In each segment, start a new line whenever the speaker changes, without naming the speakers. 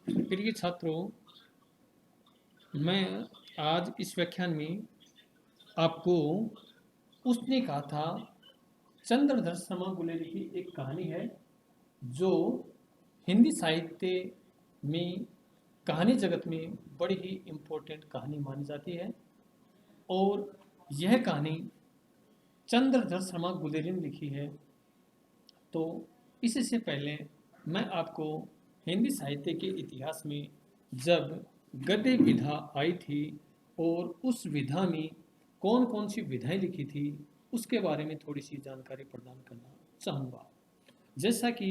प्रिय छात्रों, मैं आज इस व्याख्यान में आपको उसने कहा था चंद्रधर शर्मा गुलेरी की एक कहानी है जो हिंदी साहित्य में कहानी जगत में बड़ी ही इम्पोर्टेंट कहानी मानी जाती है। और यह कहानी चंद्रधर शर्मा गुलेरी ने लिखी है। तो इससे पहले मैं आपको हिंदी साहित्य के इतिहास में जब गद्य विधा आई थी और उस विधा में कौन कौन सी विधाएं लिखी थी उसके बारे में थोड़ी सी जानकारी प्रदान करना चाहूँगा। जैसा कि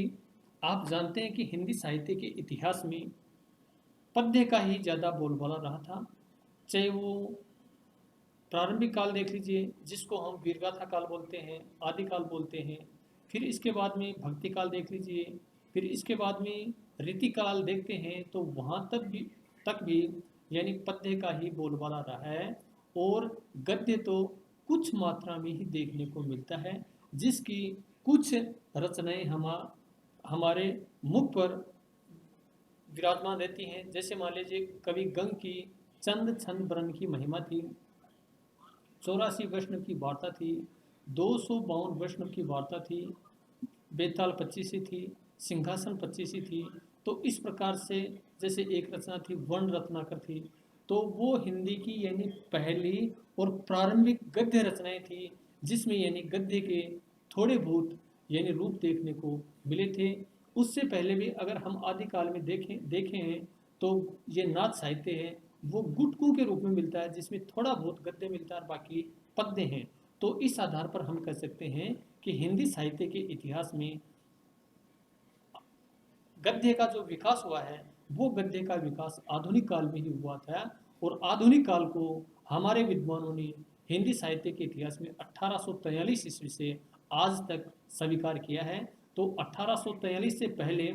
आप जानते हैं कि हिंदी साहित्य के इतिहास में पद्य का ही ज़्यादा बोलबाला रहा था। चाहे वो प्रारंभिक काल देख लीजिए जिसको हम वीरगाथा काल बोलते हैं, आदि काल बोलते हैं। फिर इसके बाद में भक्ति काल देख लीजिए। फिर इसके बाद में रीति काल देखते हैं तो वहाँ तक भी यानी पद्य का ही बोलबाला रहा है। और गद्य तो कुछ मात्रा में ही देखने को मिलता है, जिसकी कुछ रचनाएं हमारे मुख पर विराजमान रहती हैं। जैसे मान लीजिए कवि गंग की चंद छंद वर्ण की महिमा थी, 84 वैष्णव की वार्ता थी, 252 वैष्णव की वार्ता थी, बेताल 25 थी, सिंहासन 25 थी। तो इस प्रकार से जैसे एक रचना थी वर्ण रत्नाकर थी, तो वो हिंदी की यानी पहली और प्रारंभिक गद्य रचनाएं थी जिसमें यानी गद्य के थोड़े बहुत यानी रूप देखने को मिले थे। उससे पहले भी अगर हम आदिकाल में देखें हैं तो ये नाथ साहित्य है वो गुटकू के रूप में मिलता है, जिसमें थोड़ा बहुत गद्य मिलता है और बाकी पद्य हैं। तो इस आधार पर हम कह सकते हैं कि हिंदी साहित्य के इतिहास में गद्य का जो विकास हुआ है वो गद्य का विकास आधुनिक काल में ही हुआ था। और आधुनिक काल को हमारे विद्वानों ने हिंदी साहित्य के इतिहास में 1843 ईस्वी से आज तक स्वीकार किया है। तो 1843 से पहले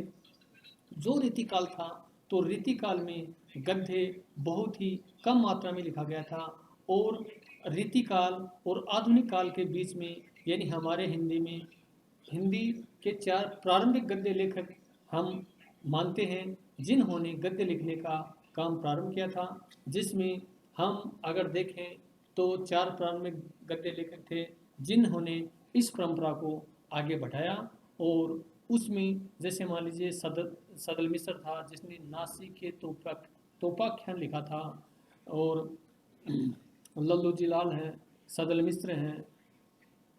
जो रीतिकाल था तो रीतिकाल में गद्य बहुत ही कम मात्रा में लिखा गया था। और रीतिकाल और आधुनिक काल के बीच में यानी हमारे हिंदी के 4 प्रारंभिक गद्य लेखक हम मानते हैं जिन्होंने गद्य लिखने का काम प्रारंभ किया था। जिसमें हम अगर देखें तो 4 प्रारंभिक गद्य लेखक थे जिन्होंने इस परंपरा को आगे बढ़ाया। और उसमें जैसे मान लीजिए सदल मिश्र था जिसने नासिक के तोपाख्यान लिखा था। और लल्लू जी लाल हैं, सदल मिश्र हैं,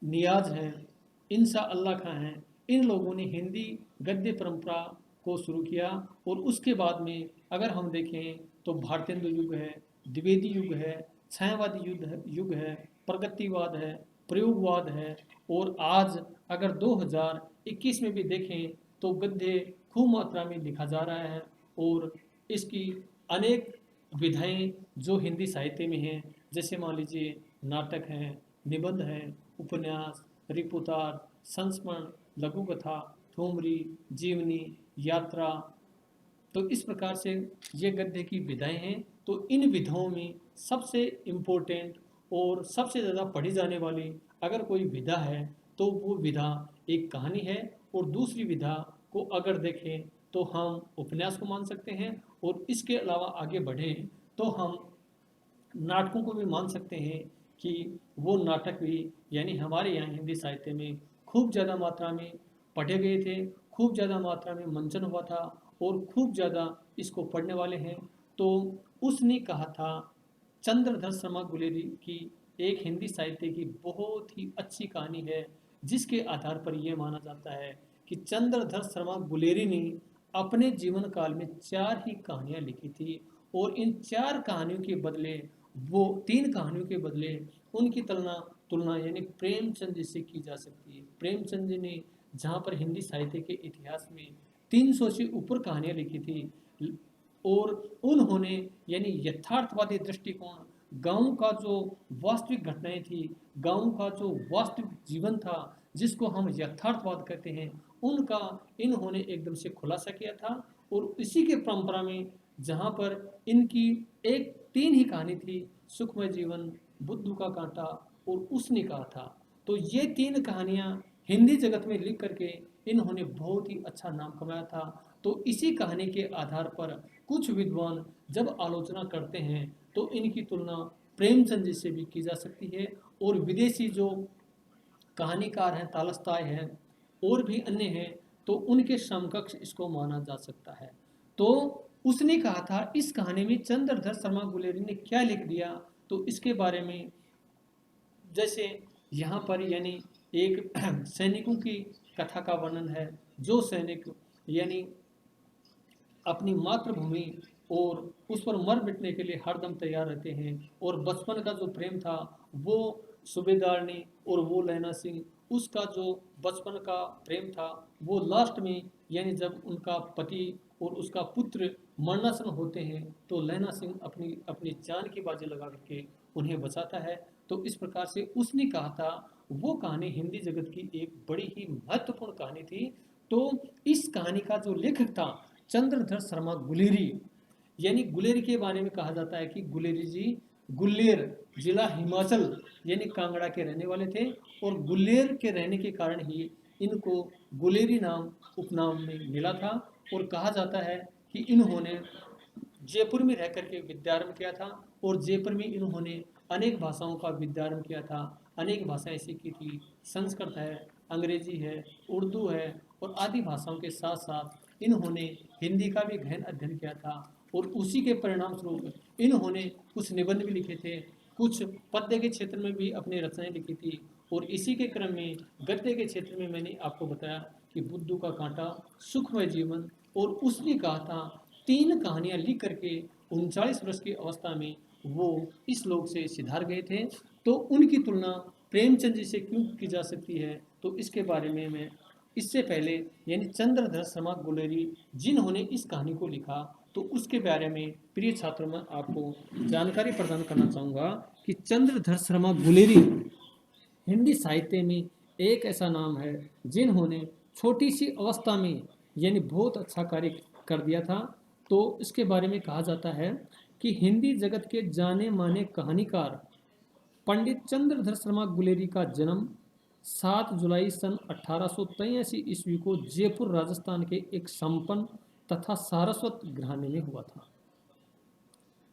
नियाज हैं, इंसा अल्लाह खां हैं। इन लोगों ने हिंदी गद्य परंपरा को शुरू किया। और उसके बाद में अगर हम देखें तो भारतेंदु युग है, द्विवेदी युग है, छायावादी युग है, प्रगतिवाद है, प्रयोगवाद है। और आज अगर 2021 में भी देखें तो गद्य खूब मात्रा में लिखा जा रहा है। और इसकी अनेक विधाएं जो हिंदी साहित्य में हैं, जैसे मान लीजिए नाटक हैं, निबंध हैं, उपन्यास, रिपुतार, संस्मरण, लघुकथा, ठुमरी, जीवनी, यात्रा। तो इस प्रकार से ये गद्य की विधाएं हैं। तो इन विधाओं में सबसे इम्पोर्टेंट और सबसे ज़्यादा पढ़ी जाने वाली अगर कोई विधा है तो वो विधा एक कहानी है। और दूसरी विधा को अगर देखें तो हम उपन्यास को मान सकते हैं। और इसके अलावा आगे बढ़ें तो हम नाटकों को भी मान सकते हैं कि वो नाटक भी यानी हमारे यहाँ हिंदी साहित्य में खूब ज़्यादा मात्रा में पढ़े गए थे, खूब ज़्यादा मात्रा में मंचन हुआ था और खूब ज़्यादा इसको पढ़ने वाले हैं। तो उसने कहा था चंद्रधर शर्मा गुलेरी की एक हिंदी साहित्य की बहुत ही अच्छी कहानी है, जिसके आधार पर यह माना जाता है कि चंद्रधर शर्मा गुलेरी ने अपने जीवन काल में 4 ही कहानियाँ लिखी थी। और इन 4 कहानियों के बदले वो 3 कहानियों के बदले उनकी तुलना तुलना यानी प्रेमचंद जी से की जा सकती है। प्रेमचंद जी ने जहाँ पर हिंदी साहित्य के इतिहास में 300 से ऊपर कहानियाँ लिखी थी। और उन्होंने यानी यथार्थवादी दृष्टिकोण, गांव का जो वास्तविक घटनाएं थी, गांव का जो वास्तविक जीवन था जिसको हम यथार्थवाद कहते हैं, उनका इन्होंने एकदम से खुलासा किया था। और इसी के परंपरा में जहाँ पर इनकी एक 3 ही कहानी थी, सुखमय जीवन, बुद्धू का कांटा और उसने कहा था। तो ये 3 कहानियाँ हिंदी जगत में लिख करके इन्होंने बहुत ही अच्छा नाम कमाया था। तो इसी कहानी के आधार पर कुछ विद्वान जब आलोचना करते हैं तो इनकी तुलना प्रेमचंद जी से भी की जा सकती है, और विदेशी जो कहानीकार हैं, तालस्ताय हैं और भी अन्य हैं, तो उनके समकक्ष इसको माना जा सकता है। तो उसने कहा था इस कहानी में चंद्रधर शर्मा गुलेरी ने क्या लिख दिया, तो इसके बारे में जैसे यहाँ पर यानी एक सैनिकों की कथा का वर्णन है, जो सैनिक यानी अपनी मातृभूमि और उस पर मर मिटने के लिए हरदम तैयार रहते हैं, और बचपन का जो प्रेम था वो सूबेदारनी और वो लैला सिंह, उसका जो बचपन का प्रेम था वो लास्ट में यानी जब उनका पति और उसका पुत्र मरणासन होते हैं तो लैला सिंह अपनी अपनी जान की बाजी लगा करके उन्हें बचाता है। तो इस प्रकार से उसने कहा था वो कहानी हिंदी जगत की एक बड़ी ही महत्वपूर्ण कहानी थी। तो इस कहानी का जो लेखक था चंद्रधर शर्मा गुलेरी, यानी गुलेरी के बारे में कहा जाता है कि गुलेरी जी गुल्लेर जिला हिमाचल यानी कांगड़ा के रहने वाले थे, और गुल्लेर के रहने के कारण ही इनको गुलेरी नाम उपनाम में मिला था। और कहा जाता है कि इन्होंने जयपुर में रह करके विद्यारंभ किया था, और जयपुर में इन्होंने अनेक भाषाओं का विद्यारंभ किया था। अनेक भाषाएं सीखी थी, संस्कृत है, अंग्रेजी है, उर्दू है, और आदि भाषाओं के साथ साथ इन्होंने हिंदी का भी गहन अध्ययन किया था। और उसी के परिणाम स्वरूप इन्होंने कुछ निबंध भी लिखे थे, कुछ पद्य के क्षेत्र में भी अपनी रचनाएं लिखी थी, और इसी के क्रम में गद्य के क्षेत्र में मैंने आपको बताया कि बुद्धू का कांटा, सुखमय जीवन, और उसने कहा था 3 कहानियां लिख करके 39 वर्ष की अवस्था में वो इस लोक से सिधार गए थे। तो उनकी तुलना प्रेमचंद जी से क्यों की जा सकती है, तो इसके बारे में मैं इससे पहले यानी चंद्रधर शर्मा गुलेरी जिन्होंने इस कहानी को लिखा, तो उसके बारे में प्रिय छात्रों में आपको जानकारी प्रदान करना चाहूँगा कि चंद्रधर शर्मा गुलेरी हिंदी साहित्य में एक ऐसा नाम है जिन्होंने छोटी सी अवस्था में यानी बहुत अच्छा कार्य कर दिया था। तो इसके बारे में कहा जाता है कि हिंदी जगत के जाने माने कहानीकार पंडित चंद्रधर शर्मा गुलेरी का जन्म 7 जुलाई सन 1883 ईस्वी को जयपुर राजस्थान के एक संपन्न तथा सारस्वत घराने में हुआ था।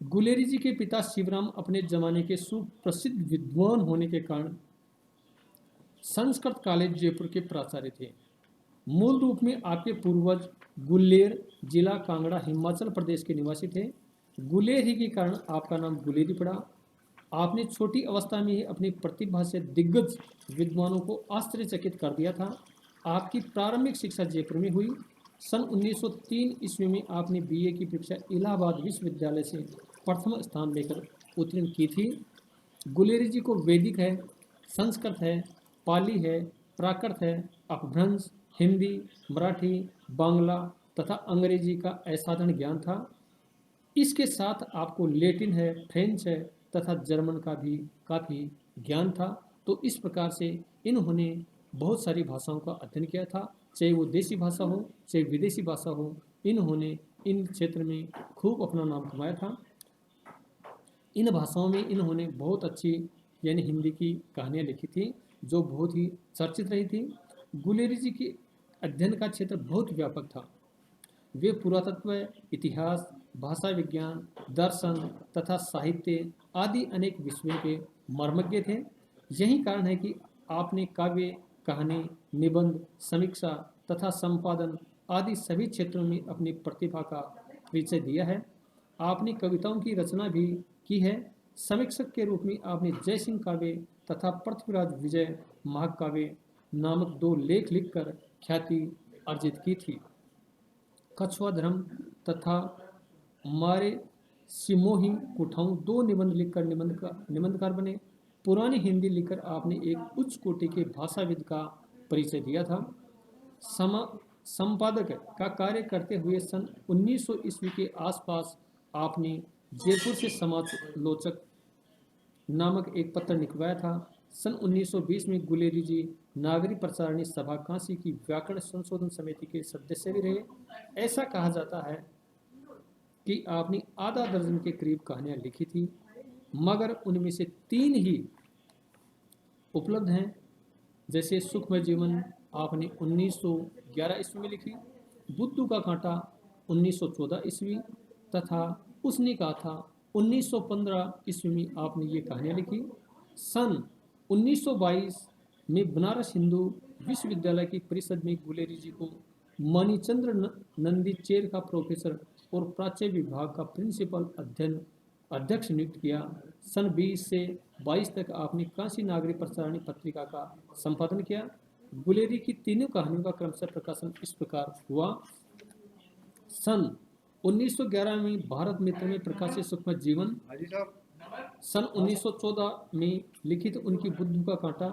गुलेरी जी के पिता शिवराम अपने जमाने के सुप्रसिद्ध विद्वान होने के कारण संस्कृत कॉलेज जयपुर के प्राचार्य थे। मूल रूप में आपके पूर्वज गुल्लेर जिला कांगड़ा हिमाचल प्रदेश के निवासी थे। गुलेर ही के कारण आपका नाम गुलेरी पड़ा। आपने छोटी अवस्था में ही अपनी प्रतिभा से दिग्गज विद्वानों को आश्चर्यचकित कर दिया था। आपकी प्रारंभिक शिक्षा जयपुर में हुई। सन 1903 ईस्वी में आपने बीए की परीक्षा इलाहाबाद विश्वविद्यालय से प्रथम स्थान लेकर उत्तीर्ण की थी। गुलेरी जी को वैदिक है, संस्कृत है, पाली है, प्राकृत है, अपभ्रंश, हिंदी, मराठी, बांग्ला तथा अंग्रेजी का असाधारण ज्ञान था। इसके साथ आपको लैटिन है, फ्रेंच है तथा जर्मन का भी काफ़ी ज्ञान था। तो इस प्रकार से इन्होंने बहुत सारी भाषाओं का अध्ययन किया था, चाहे वो देसी भाषा हो चाहे विदेशी भाषा हो, इन्होंने इन क्षेत्र में खूब अपना नाम कमाया था। इन भाषाओं में इन्होंने बहुत अच्छी यानी हिंदी की कहानियाँ लिखी थी जो बहुत ही चर्चित रही थी। गुलेरी जी के अध्ययन का क्षेत्र बहुत व्यापक था। वे पुरातत्व, इतिहास, भाषा विज्ञान, दर्शन तथा साहित्य आदि अनेक विषयों के मर्मज्ञ थे। यही कारण है कि आपने काव्य, कहानी, निबंध, समीक्षा तथा संपादन आदि सभी क्षेत्रों में अपनी प्रतिभा का परिचय दिया है। आपने कविताओं की रचना भी की है। समीक्षक के रूप में आपने जयसिंह काव्य तथा पृथ्वीराज विजय महाकाव्य नामक 2 लेख लिखकर ख्याति अर्जित की थी। कछुआ धर्म तथा मारे सिमोही कुठाऊं 2 निबंध लिखकर निबंधकार बने। पुरानी हिंदी लिखकर आपने एक उच्च कोटि के भाषाविद का परिचय दिया था। संपादक का कार्य करते हुए सन 1900 ईस्वी के आसपास आपने जयपुर से समालोचक नामक एक पत्र निकलवाया था। सन 1920 में गुलेरी जी नागरिक प्रचारणी सभा काशी की व्याकरण संशोधन समिति के सदस्य भी रहे। ऐसा कहा जाता है कि आपने आधा दर्जन के करीब कहानियाँ लिखी थी, मगर उनमें से 3 ही उपलब्ध हैं। जैसे सुखमय जीवन आपने 1911 ईस्वी में लिखी, बुद्धू का कांटा 1914 ईस्वी तथा उसने कहा था 1915 ईस्वी में आपने ये कहानियाँ लिखी। सन 1922 में बनारस हिंदू विश्वविद्यालय की परिषद में गुलेरी जी को मणिचंद्र नंदी चेर का प्रोफेसर और प्राच्य विभाग का प्रिंसिपल अध्यक्ष नियुक्त किया। सन 20 से 22 तक आपने काशी नागरी प्रसारणी पत्रिका का संपादन किया। गुलेरी की तीनों कहानियों का क्रमशः प्रकाशन इस प्रकार हुआ। सन 1911 में भारत मित्र में प्रकाशित सूक्ष्म जीवन, सन 1914 में लिखित उनकी बुद्धू का कांटा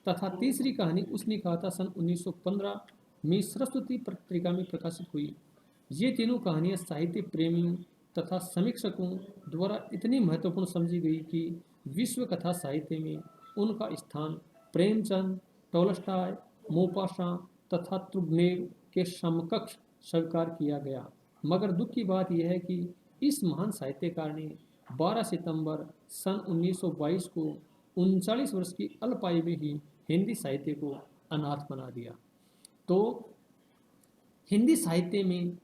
तथा तीसरी कहानी उसने कहा था सन 1915 में सरस्वती पत्रिका में प्रकाशित हुई। ये तीनों कहानियाँ साहित्य प्रेमियों तथा समीक्षकों द्वारा इतनी महत्वपूर्ण समझी गई कि विश्व कथा साहित्य में उनका स्थान प्रेमचंद, टोलस्टॉय, मोपासां तथा तुर्गनेव के समकक्ष स्वीकार किया गया। मगर दुख की बात यह है कि इस महान साहित्यकार ने 12 सितंबर सन 1922 को 39 वर्ष की अल्पायु में ही हिंदी साहित्य को अनाथ बना दिया। तो हिंदी साहित्य में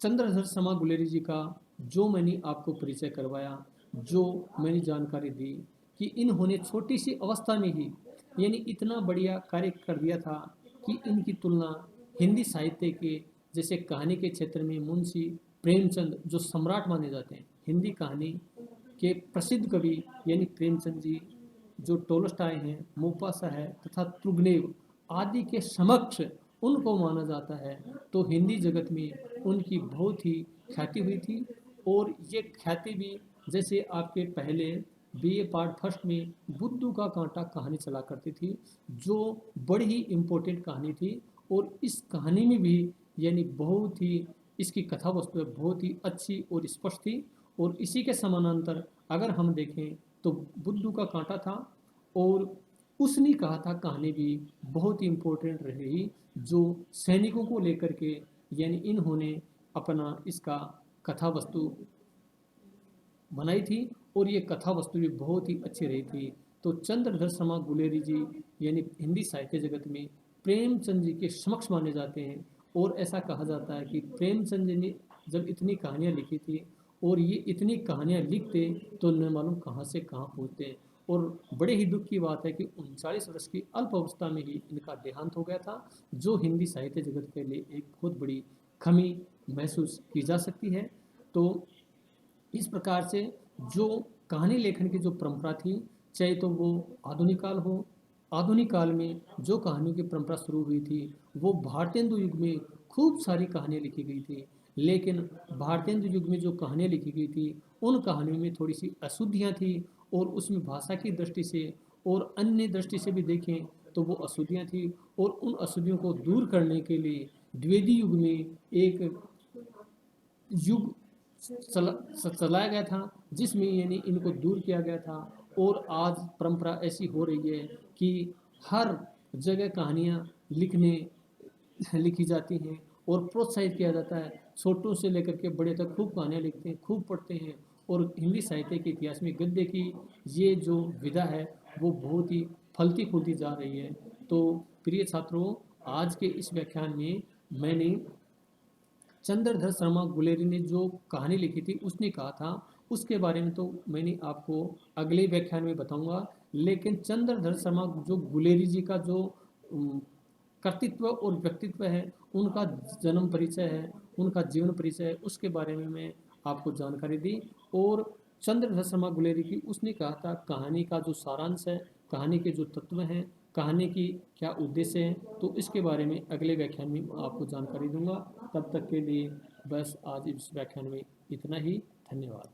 चंद्रधर शर्मा गुलेरी जी का जो मैंने आपको परिचय करवाया, जो मैंने जानकारी दी कि इन्होंने छोटी सी अवस्था में ही यानी इतना बढ़िया कार्य कर दिया था कि इनकी तुलना हिंदी साहित्य के जैसे कहानी के क्षेत्र में मुंशी प्रेमचंद जो सम्राट माने जाते हैं, हिंदी कहानी के प्रसिद्ध कवि यानी प्रेमचंद जी, जो टोलस्टॉय हैं, मोपासा है तथा तुर्गनेव आदि के समक्ष उनको माना जाता है। तो हिंदी जगत में उनकी बहुत ही ख्याति हुई थी और ये ख्याति भी जैसे आपके पहले बीए पार्ट फर्स्ट में बुद्धू का कांटा कहानी चला करती थी, जो बड़ी ही इम्पोर्टेंट कहानी थी और इस कहानी में भी यानी बहुत ही इसकी कथा वस्तु बहुत ही अच्छी और स्पष्ट थी। और इसी के समानांतर अगर हम देखें तो बुद्धू का कांटा था और उसने कहा था कहानी भी बहुत ही इम्पोर्टेंट रही, जो सैनिकों को लेकर के यानी इन्होंने अपना इसका कथा वस्तु बनाई थी और ये कथा वस्तु भी बहुत ही अच्छी रही थी। तो चंद्रधर शर्मा गुलेरी जी यानी हिंदी साहित्य जगत में प्रेमचंद जी के समक्ष माने जाते हैं और ऐसा कहा जाता है कि प्रेमचंद जी ने जब इतनी कहानियाँ लिखी थी और ये इतनी कहानियाँ लिखते तो न मालूम कहाँ से कहाँ पहुँचते। और बड़े ही दुख की बात है कि 39 वर्ष की अल्प अवस्था में ही इनका देहांत हो गया था, जो हिंदी साहित्य जगत के लिए एक बहुत बड़ी कमी महसूस की जा सकती है। तो इस प्रकार से जो कहानी लेखन की जो परंपरा थी, चाहे तो वो आधुनिक काल हो, आधुनिक काल में जो कहानियों की परंपरा शुरू हुई थी वो भारतेंदु युग में खूब सारी कहानियाँ लिखी गई थी, लेकिन भारतेंदु युग में जो कहानियाँ लिखी गई थी उन कहानियों में थोड़ी सी अशुद्धियाँ थी और उसमें भाषा की दृष्टि से और अन्य दृष्टि से भी देखें तो वो अशुद्धियाँ थी। और उन अशुद्धियों को दूर करने के लिए द्विवेदी युग में एक युग चलाया गया था जिसमें यानी इनको दूर किया गया था। और आज परंपरा ऐसी हो रही है कि हर जगह कहानियाँ लिखी जाती हैं और प्रोत्साहित किया जाता है। छोटों से लेकर के बड़े तक खूब कहानियाँ लिखते हैं, खूब पढ़ते हैं और हिंदी साहित्य के इतिहास में गद्य की ये जो विधा है वो बहुत ही फलती फूलती जा रही है। तो प्रिय छात्रों, आज के इस व्याख्यान में मैंने चंद्रधर शर्मा गुलेरी ने जो कहानी लिखी थी उसने कहा था, उसके बारे में तो मैंने आपको अगले व्याख्यान में बताऊंगा। लेकिन चंद्रधर शर्मा जो गुलेरी जी का जो कर्तृत्व और व्यक्तित्व है, उनका जन्म परिचय है, उनका जीवन परिचय है, उसके बारे में मैं आपको जानकारी दी। और चंद्रधर शर्मा गुलेरी की उसने कहा था कहानी का जो सारांश है, कहानी के जो तत्व हैं, कहानी की क्या उद्देश्य है, तो इसके बारे में अगले व्याख्यान में आपको जानकारी दूंगा। तब तक के लिए बस आज इस व्याख्यान में इतना ही। धन्यवाद।